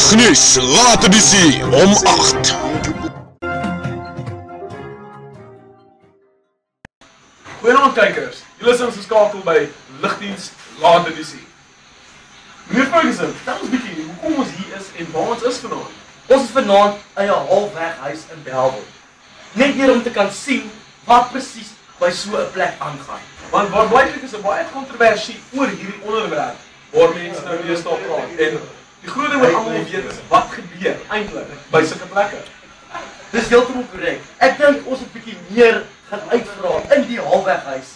Middagnuus, late edisie om 8. Goeienaand kykers, julle is ingeskakel by Ligdiens Late Edisie. Meneer Ferguson, vertel ons bietjie hoekom ons hier is en waar ons is vanaand. Ons is vanaand in 'n halfweghuis in Bellville. Net hier om te kan sien wat presies by so 'n plek aangaan. Want waar blyklik is 'n baie kontroversie oor hierdie onderwerp waar mense nou deesdae praat. En die groot ding wat almal weet is wat gebeur eintlik by sulke plekke. Dis heeltemal korrek. Ek dink ons het bietjie meer gaan uitvra in die halfweghuis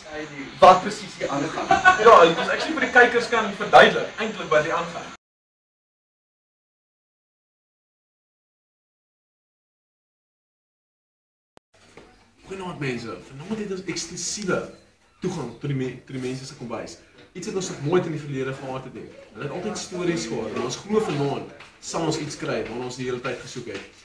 wat presies hier aangaan. Ja, dis actually vir die kykers kan verduidelik eintlik wat hier aangaan. Goeienaand mense, vanaand het ons eksklusiewe toegang tot die mense se kombuis. Iets wat ons nog nooit in die verlede gehad het nie. Hulle het altyd stories gehad en ons glo vanaand sal ons iets kry waarna ons die hele tyd gesoek het.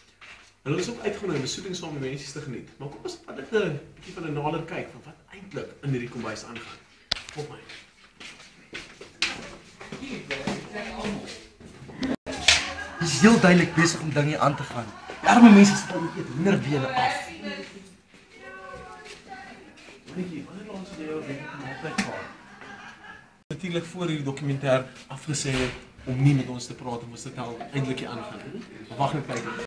Hulle is ook uitgenooi om besoeking saam met mense te geniet. Maar kom ons vat dit 'n bietjie van 'n nader kyk van wat eintlik in hierdie kombuis aangaan. Volg my. Dit is heel duidelik besig om dinge aan te gaan. Die arme mense sit al eet hoenderbene af. Netjie, wanneer ons jy oor die maaltyd gehad? Natuurlik voor hierdie dokumentêr afgesê het om nie met ons te praat om ons te tel eintlik hier aangaan. Maar wag net kyk.